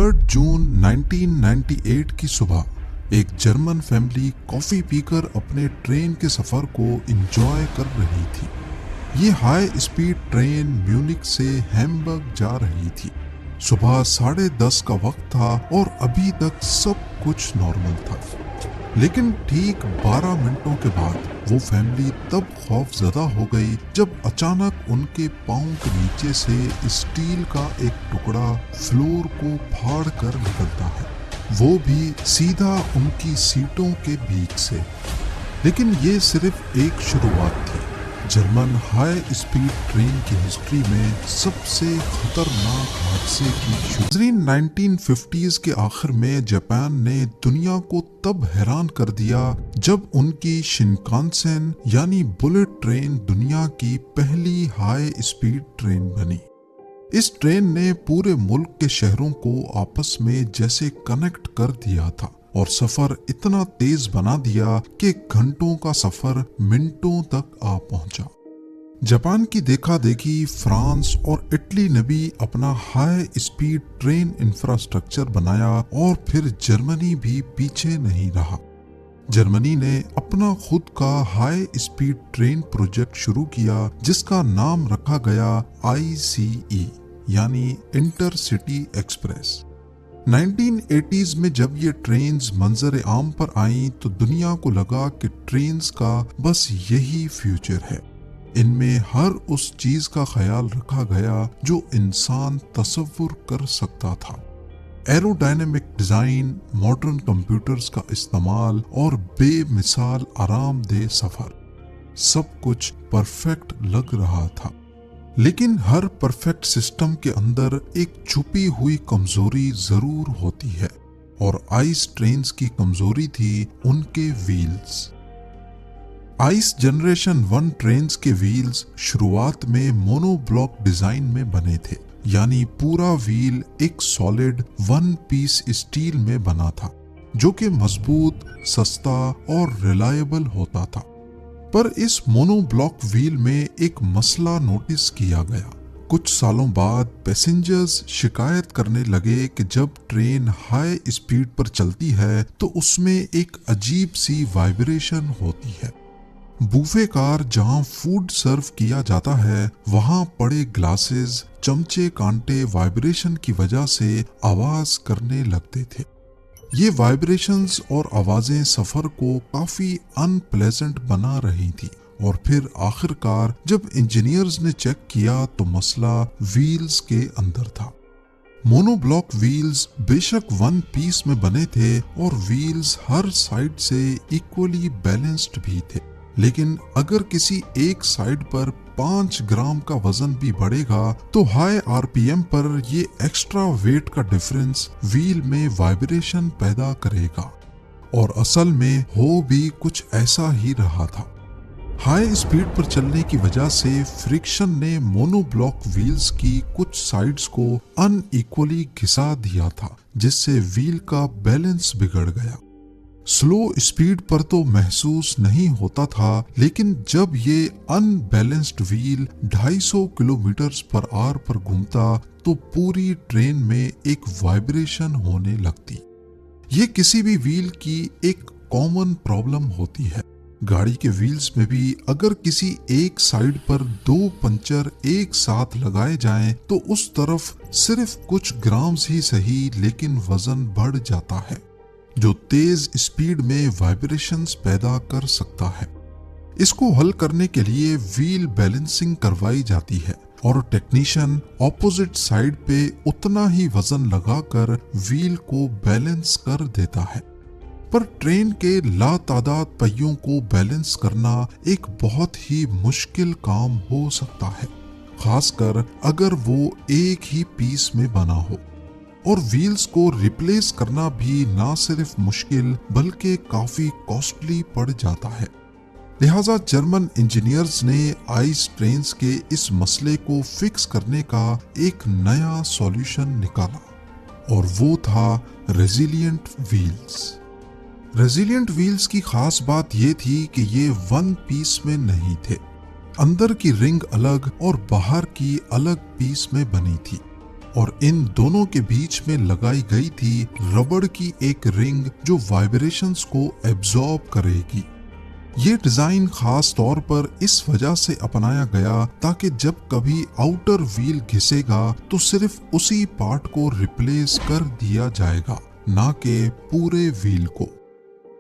3 जून 1998 की सुबह एक जर्मन फैमिली कॉफ़ी पीकर अपने ट्रेन के सफ़र को एंजॉय कर रही थी। ये हाई स्पीड ट्रेन म्यूनिख से हैम्बर्ग जा रही थी। सुबह 10:30 का वक्त था और अभी तक सब कुछ नॉर्मल था, लेकिन ठीक 12 मिनटों के बाद वो फैमिली तब खौफजदा हो गई जब अचानक उनके पाँव के नीचे से स्टील का एक टुकड़ा फ्लोर को फाड़ कर निकलता है, वो भी सीधा उनकी सीटों के बीच से। लेकिन ये सिर्फ एक शुरुआत थी। जर्मन हाई स्पीड ट्रेन की हिस्ट्री में सबसे खतरनाक हादसे की शुरुआत 1950s के आखिर में जापान ने दुनिया को तब हैरान कर दिया जब उनकी शिनकानसेन यानी बुलेट ट्रेन दुनिया की पहली हाई स्पीड ट्रेन बनी। इस ट्रेन ने पूरे मुल्क के शहरों को आपस में जैसे कनेक्ट कर दिया था और सफर इतना तेज बना दिया कि घंटों का सफर मिनटों तक आ पहुंचा। जापान की देखा देखी फ्रांस और इटली ने भी अपना हाई स्पीड ट्रेन इंफ्रास्ट्रक्चर बनाया और फिर जर्मनी भी पीछे नहीं रहा। जर्मनी ने अपना खुद का हाई स्पीड ट्रेन प्रोजेक्ट शुरू किया जिसका नाम रखा गया ICE यानी इंटरसिटी एक्सप्रेस। 1980s में जब ये ट्रेन्स मंजर आम पर आईं तो दुनिया को लगा कि ट्रेन्स का बस यही फ्यूचर है। इनमें हर उस चीज का ख्याल रखा गया जो इंसान तसव्वुर कर सकता था। एरोडायनेमिक डिजाइन, मॉडर्न कंप्यूटर्स का इस्तेमाल और बेमिसाल आरामदेह सफर, सब कुछ परफेक्ट लग रहा था। लेकिन हर परफेक्ट सिस्टम के अंदर एक छुपी हुई कमजोरी जरूर होती है और आइस ट्रेन्स की कमजोरी थी उनके व्हील्स। आइस जनरेशन 1 ट्रेन्स के व्हील्स शुरुआत में मोनोब्लॉक डिजाइन में बने थे, यानी पूरा व्हील एक सॉलिड 1 पीस स्टील में बना था जो कि मजबूत, सस्ता और रिलायबल होता था। पर इस मोनोब्लॉक व्हील में एक मसला नोटिस किया गया। कुछ सालों बाद पैसेंजर्स शिकायत करने लगे कि जब ट्रेन हाई स्पीड पर चलती है तो उसमें एक अजीब सी वाइब्रेशन होती है। बूफे कार जहां फूड सर्व किया जाता है वहां पड़े ग्लासेस, चमचे, कांटे वाइब्रेशन की वजह से आवाज करने लगते थे। ये वाइब्रेशंस और आवाजें सफर को काफी अनप्लेजेंट बना रही थी और फिर आखिरकार जब इंजीनियर्स ने चेक किया तो मसला व्हील्स के अंदर था। मोनोब्लॉक व्हील्स बेशक 1 पीस में बने थे और व्हील्स हर साइड से इक्वली बैलेंस्ड भी थे, लेकिन अगर किसी एक साइड पर 5 ग्राम का वजन भी बढ़ेगा तो हाई RPM पर ये एक्स्ट्रा वेट का डिफरेंस व्हील में वाइब्रेशन पैदा करेगा। और असल में हो भी कुछ ऐसा ही रहा था। हाई स्पीड पर चलने की वजह से फ्रिक्शन ने मोनोब्लॉक व्हील्स की कुछ साइड्स को अनइक्वली घिसा दिया था, जिससे व्हील का बैलेंस बिगड़ गया। स्लो स्पीड पर तो महसूस नहीं होता था, लेकिन जब ये अनबैलेंस्ड व्हील 250 किलोमीटर/आवर पर घूमता तो पूरी ट्रेन में एक वाइब्रेशन होने लगती। ये किसी भी व्हील की एक कॉमन प्रॉब्लम होती है। गाड़ी के व्हील्स में भी अगर किसी एक साइड पर 2 पंचर एक साथ लगाए जाएं तो उस तरफ सिर्फ कुछ ग्राम्स ही सही लेकिन वजन बढ़ जाता है जो तेज स्पीड में वाइब्रेशंस पैदा कर सकता है। इसको हल करने के लिए व्हील बैलेंसिंग करवाई जाती है और टेक्नीशियन ऑपोजिट साइड पे उतना ही वजन लगाकर व्हील को बैलेंस कर देता है। पर ट्रेन के लातादाद पहियों को बैलेंस करना एक बहुत ही मुश्किल काम हो सकता है, खासकर अगर वो एक ही पीस में बना हो। और व्हील्स को रिप्लेस करना भी ना सिर्फ मुश्किल बल्कि काफी कॉस्टली पड़ जाता है। लिहाजा जर्मन इंजीनियर्स ने आइस ट्रेन्स के इस मसले को फिक्स करने का एक नया सॉल्यूशन निकाला और वो था रेजिलिएंट व्हील्स। रेजिलिएंट व्हील्स की खास बात ये थी कि ये 1 पीस में नहीं थे। अंदर की रिंग अलग और बाहर की अलग पीस में बनी थी। और इन दोनों के बीच में लगाई गई थी रबड़ की एक रिंग जो वाइब्रेशंस को एब्जॉर्ब करेगी। ये डिजाइन खास तौर पर इस वजह से अपनाया गया ताकि जब कभी आउटर व्हील घिसेगा तो सिर्फ उसी पार्ट को रिप्लेस कर दिया जाएगा, ना कि पूरे व्हील को।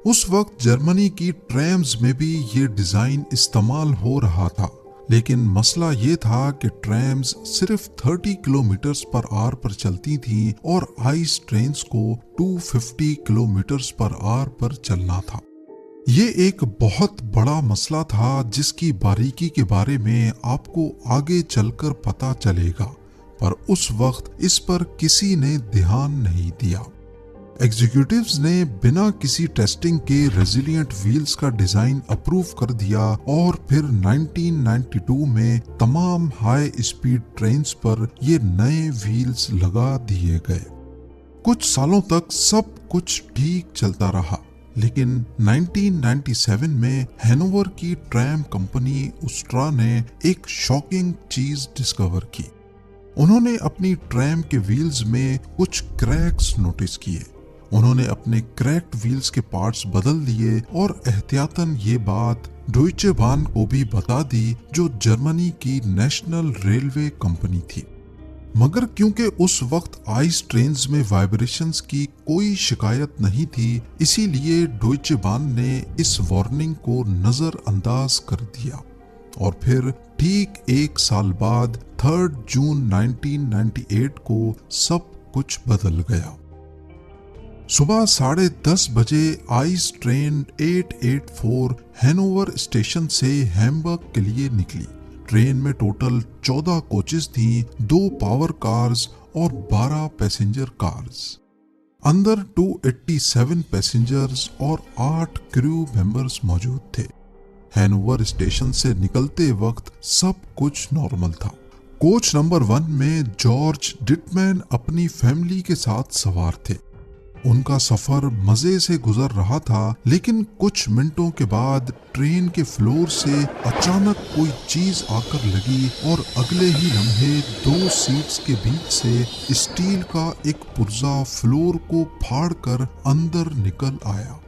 उस वक्त जर्मनी की ट्रैम्स में भी ये डिजाइन इस्तेमाल हो रहा था, लेकिन मसला ये था कि ट्रैम्स सिर्फ 30 किलोमीटर पर आवर पर चलती थी और आइस ट्रेन्स को 250 किलोमीटर पर आवर पर चलना था। ये एक बहुत बड़ा मसला था जिसकी बारीकी के बारे में आपको आगे चलकर पता चलेगा, पर उस वक्त इस पर किसी ने ध्यान नहीं दिया। एग्जीक्यूटिव्स ने बिना किसी टेस्टिंग के रेजिलिएंट व्हील्स का डिजाइन अप्रूव कर दिया और फिर 1992 में तमाम हाई स्पीड ट्रेन्स पर ये नए व्हील्स लगा दिए गए। कुछ सालों तक सब कुछ ठीक चलता रहा, लेकिन 1997 में हैनोवर की ट्रैम कंपनी उस्ट्रा ने एक शॉकिंग चीज डिस्कवर की। उन्होंने अपनी ट्रैम के व्हील्स में कुछ क्रैक्स नोटिस किए। उन्होंने अपने क्रैक्ड व्हील्स के पार्ट्स बदल दिए और एहतियातन ये बात डॉयचे bahn को भी बता दी, जो जर्मनी की नेशनल रेलवे कंपनी थी। मगर क्योंकि उस वक्त आइस ट्रेन्स में वाइब्रेशंस की कोई शिकायत नहीं थी, इसीलिए डॉयचे bahn ने इस वार्निंग को नजरअंदाज कर दिया और फिर ठीक एक साल बाद 3 जून 1998 को सब कुछ बदल गया। सुबह 10:30 बजे आइस ट्रेन 884 हैनोवर स्टेशन से हैम्बर्ग के लिए निकली। ट्रेन में टोटल 14 कोचेस थी, 2 पावर कार्स और 12 पैसेंजर कार्स। अंदर 287 पैसेंजर्स और 8 क्रू मेंबर्स मौजूद थे। हैनोवर स्टेशन से निकलते वक्त सब कुछ नॉर्मल था। कोच नंबर 1 में जॉर्ज डिटमैन अपनी फैमिली के साथ सवार थे। उनका सफर मजे से गुजर रहा था, लेकिन कुछ मिनटों के बाद ट्रेन के फ्लोर से अचानक कोई चीज आकर लगी और अगले ही लम्हे 2 सीट्स के बीच से स्टील का एक पुर्जा फ्लोर को फाड़कर अंदर निकल आया।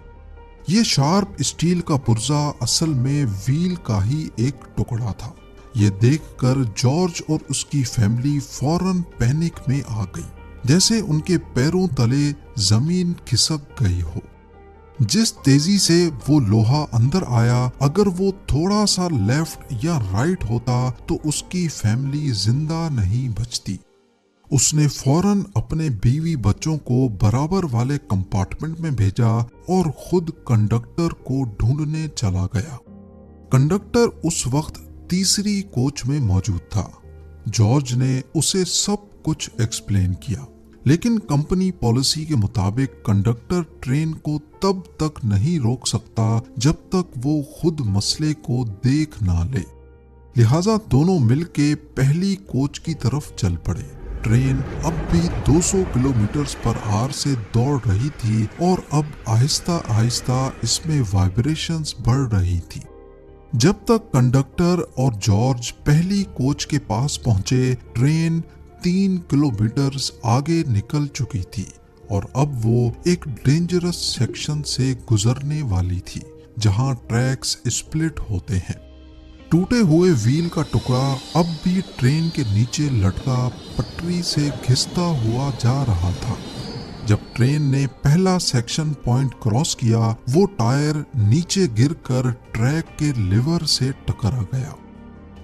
ये शार्प स्टील का पुर्जा असल में व्हील का ही एक टुकड़ा था। ये देखकर जॉर्ज और उसकी फैमिली फौरन पैनिक में आ गई, जैसे उनके पैरों तले जमीन खिसक गई हो। जिस तेजी से वो लोहा अंदर आया, अगर वो थोड़ा सा लेफ्ट या राइट होता तो उसकी फैमिली जिंदा नहीं बचती। उसने फौरन अपने बीवी बच्चों को बराबर वाले कंपार्टमेंट में भेजा और खुद कंडक्टर को ढूंढने चला गया। कंडक्टर उस वक्त तीसरी कोच में मौजूद था। जॉर्ज ने उसे सब कुछ एक्सप्लेन किया, लेकिन कंपनी पॉलिसी के मुताबिक कंडक्टर ट्रेन को तब तक नहीं रोक सकता जब तक वो खुद मसले को देख ना ले। लिहाजा दोनों मिलके पहली कोच की तरफ चल पड़े। ट्रेन अब भी 200 किलोमीटर पर आवर से दौड़ रही थी और अब आहिस्ता आहिस्ता इसमें वाइब्रेशंस बढ़ रही थी। जब तक कंडक्टर और जॉर्ज पहली कोच के पास पहुंचे, ट्रेन 3 किलोमीटर आगे निकल चुकी थी और अब वो एक डेंजरस सेक्शन से गुजरने वाली थी, जहां ट्रैक्स स्प्लिट होते हैं। टूटे हुए व्हील का टुकड़ा अब भी ट्रेन के नीचे लटका पटरी से घिसता हुआ जा रहा था। जब ट्रेन ने पहला सेक्शन पॉइंट क्रॉस किया, वो टायर नीचे गिरकर ट्रैक के लिवर से टकरा गया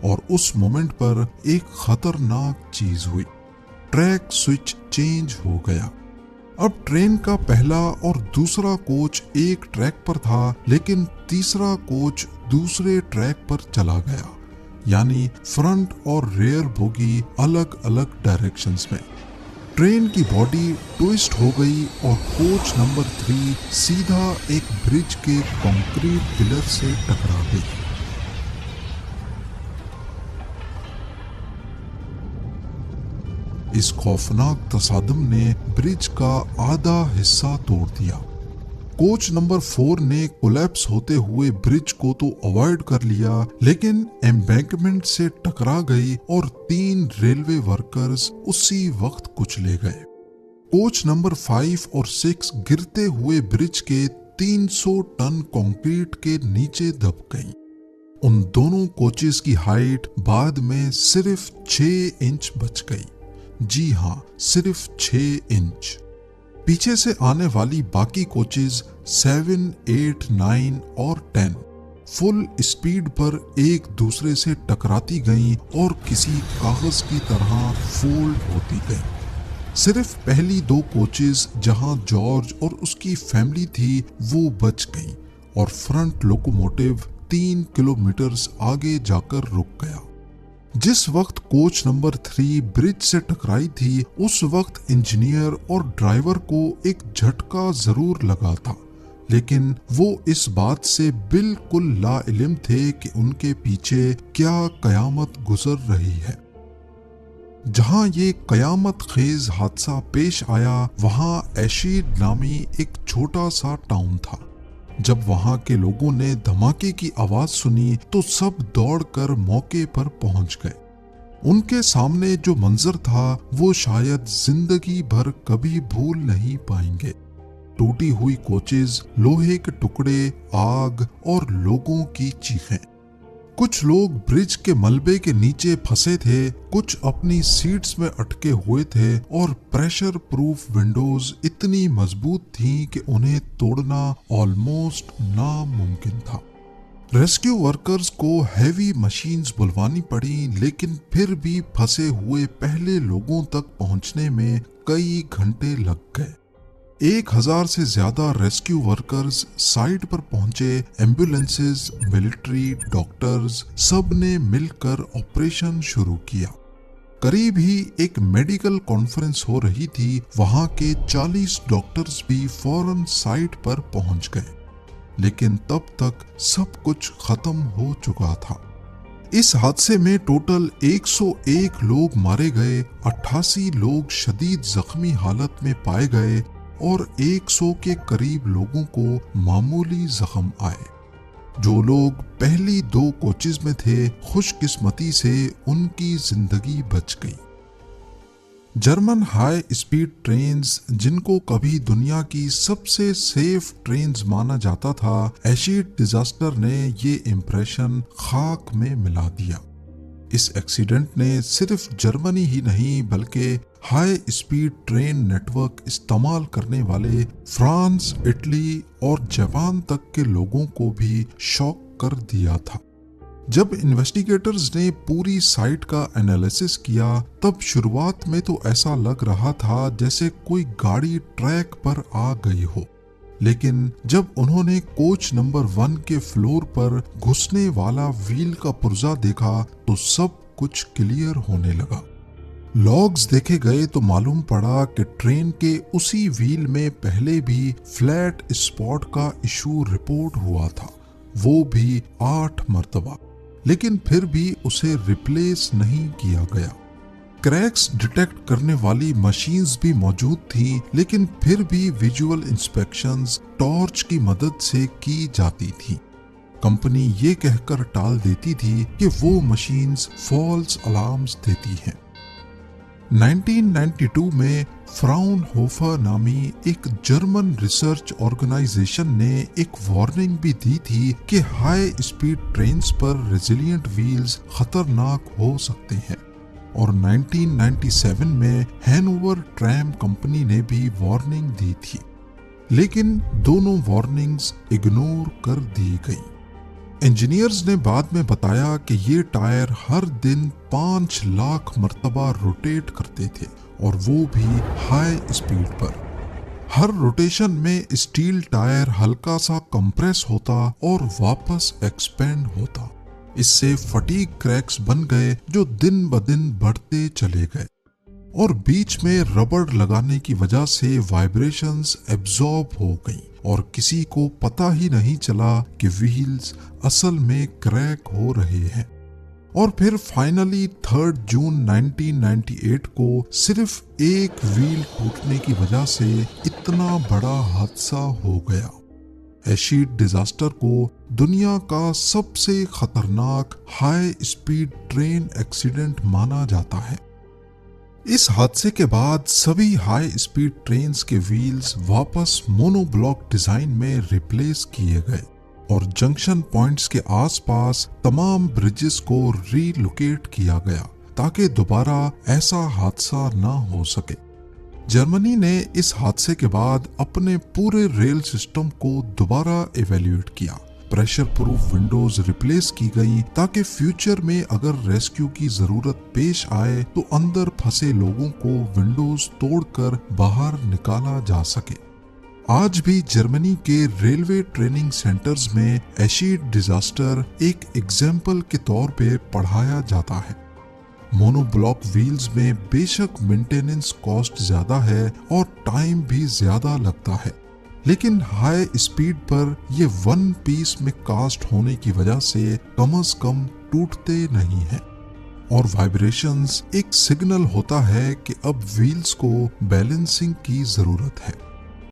और उस मोमेंट पर एक खतरनाक चीज हुई। ट्रैक स्विच चेंज हो गया। अब ट्रेन का पहला और दूसरा कोच एक ट्रैक पर था, लेकिन तीसरा कोच दूसरे ट्रैक पर चला गया, यानी फ्रंट और रेयर बोगी अलग अलग डायरेक्शंस में। ट्रेन की बॉडी ट्विस्ट हो गई और कोच नंबर 3 सीधा एक ब्रिज के कंक्रीट पिलर से टकरा गई। इस खौफनाक तसादुम ने ब्रिज का आधा हिस्सा तोड़ दिया। कोच नंबर 4 ने कोलैप्स होते हुए ब्रिज को तो अवॉइड कर लिया, लेकिन एम्बैंकमेंट से टकरा गई और 3 रेलवे वर्कर्स उसी वक्त कुचले गए। कोच नंबर 5 और 6 गिरते हुए ब्रिज के 300 टन कंक्रीट के नीचे दब गईं। उन दोनों कोचेस की हाइट बाद में सिर्फ 6 इंच बच गई। जी हाँ, सिर्फ 6 इंच। पीछे से आने वाली बाकी कोचेस 7, 8, 9 और 10 फुल स्पीड पर एक दूसरे से टकराती गईं और किसी कागज की तरह फोल्ड होती गईं। सिर्फ पहली 2 कोचेस जहां जॉर्ज और उसकी फैमिली थी वो बच गईं और फ्रंट लोकोमोटिव 3 किलोमीटर आगे जाकर रुक गया। जिस वक्त कोच नंबर 3 ब्रिज से टकराई थी उस वक्त इंजीनियर और ड्राइवर को एक झटका जरूर लगा था, लेकिन वो इस बात से बिल्कुल लाइल्म थे कि उनके पीछे क्या कयामत गुजर रही है। जहां ये कयामत खेज हादसा पेश आया वहां एशीड नामी एक छोटा सा टाउन था। जब वहां के लोगों ने धमाके की आवाज सुनी तो सब दौड़कर मौके पर पहुंच गए। उनके सामने जो मंजर था वो शायद जिंदगी भर कभी भूल नहीं पाएंगे। टूटी हुई कोचेस, लोहे के टुकड़े, आग और लोगों की चीखें। कुछ लोग ब्रिज के मलबे के नीचे फंसे थे, कुछ अपनी सीट्स में अटके हुए थे और प्रेशर प्रूफ विंडोज इतनी मजबूत थीं कि उन्हें तोड़ना ऑलमोस्ट नामुमकिन था। रेस्क्यू वर्कर्स को हैवी मशीन्स बुलवानी पड़ी, लेकिन फिर भी फंसे हुए पहले लोगों तक पहुंचने में कई घंटे लग गए। 1000 से ज्यादा रेस्क्यू वर्कर्स साइट पर पहुंचे। एम्बुलेंसेस, मिलिट्री, डॉक्टर्स सब ने मिलकर ऑपरेशन शुरू किया। करीब ही एक मेडिकल कॉन्फ्रेंस हो रही थी। वहां के 40 डॉक्टर्स भी फौरन साइट पर पहुंच गए, लेकिन तब तक सब कुछ खत्म हो चुका था। इस हादसे में टोटल 101 लोग मारे गए, 88 लोग शदीद जख्मी हालत में पाए गए और 100 के करीब लोगों को मामूली जख्म आए। जो लोग पहली 2 कोचेस में थे, खुशकिस्मती से उनकी जिंदगी बच गई। जर्मन हाई स्पीड ट्रेन्स, जिनको कभी दुनिया की सबसे सेफ ट्रेन्स माना जाता था, एशिड डिजास्टर ने ये इंप्रेशन खाक में मिला दिया। इस एक्सीडेंट ने सिर्फ जर्मनी ही नहीं बल्कि हाई स्पीड ट्रेन नेटवर्क इस्तेमाल करने वाले फ्रांस, इटली और जापान तक के लोगों को भी शॉक कर दिया था। जब इन्वेस्टिगेटर्स ने पूरी साइट का एनालिसिस किया तब शुरुआत में तो ऐसा लग रहा था जैसे कोई गाड़ी ट्रैक पर आ गई हो, लेकिन जब उन्होंने कोच नंबर 1 के फ्लोर पर घुसने वाला व्हील का पुर्जा देखा तो सब कुछ क्लियर होने लगा। लॉग्स देखे गए तो मालूम पड़ा कि ट्रेन के उसी व्हील में पहले भी फ्लैट स्पॉट का इशू रिपोर्ट हुआ था, वो भी 8 मर्तबा, लेकिन फिर भी उसे रिप्लेस नहीं किया गया। क्रैक्स डिटेक्ट करने वाली मशीन्स भी मौजूद थीं, लेकिन फिर भी विजुअल इंस्पेक्शंस टॉर्च की मदद से की जाती थी। कंपनी ये कहकर टाल देती थी कि वो मशीन्स फॉल्स अलार्म्स देती हैं। 1992 में फ्राउनहोफर नामी एक जर्मन रिसर्च ऑर्गेनाइजेशन ने एक वार्निंग भी दी थी कि हाई स्पीड ट्रेन्स पर रेजिलिएंट व्हील्स खतरनाक हो सकते हैं, और 1997 में हैनोवर ट्रैम कंपनी ने भी वार्निंग दी थी, लेकिन दोनों वार्निंग्स इग्नोर कर दी गई। इंजीनियर्स ने बाद में बताया कि ये टायर हर दिन 5 लाख मर्तबा रोटेट करते थे, और वो भी हाई स्पीड पर। हर रोटेशन में स्टील टायर हल्का सा कंप्रेस होता और वापस एक्सपेंड होता। इससे फटीग क्रैक्स बन गए जो दिन ब दिन बढ़ते चले गए, और बीच में रबड़ लगाने की वजह से वाइब्रेशंस एब्जॉर्ब हो गई और किसी को पता ही नहीं चला कि व्हील्स असल में क्रैक हो रहे हैं। और फिर फाइनली 3 जून 1998 को सिर्फ एक व्हील टूटने की वजह से इतना बड़ा हादसा हो गया। एशिड डिजास्टर को दुनिया का सबसे खतरनाक हाई स्पीड ट्रेन एक्सीडेंट माना जाता है। इस हादसे के बाद सभी हाई स्पीड ट्रेन्स के व्हील्स वापस मोनोब्लॉक डिजाइन में रिप्लेस किए गए और जंक्शन पॉइंट्स के आसपास तमाम ब्रिजेस को रीलोकेट किया गया ताकि दोबारा ऐसा हादसा ना हो सके। जर्मनी ने इस हादसे के बाद अपने पूरे रेल सिस्टम को दोबारा इवैल्यूएट किया। प्रेशर प्रूफ विंडोज रिप्लेस की गई ताकि फ्यूचर में अगर रेस्क्यू की जरूरत पेश आए तो अंदर फंसे लोगों को विंडोज तोड़कर बाहर निकाला जा सके। आज भी जर्मनी के रेलवे ट्रेनिंग सेंटर्स में एशिड डिजास्टर एक एग्जाम्पल के तौर पे पढ़ाया जाता है। मोनोब्लॉक व्हील्स में बेशक मेंटेनेंस कॉस्ट ज्यादा है और टाइम भी ज्यादा लगता है, लेकिन हाई स्पीड पर ये वन पीस में कास्ट होने की वजह से कम टूटते नहीं हैं और वाइब्रेशंस एक सिग्नल होता है कि अब व्हील्स को बैलेंसिंग की जरूरत है।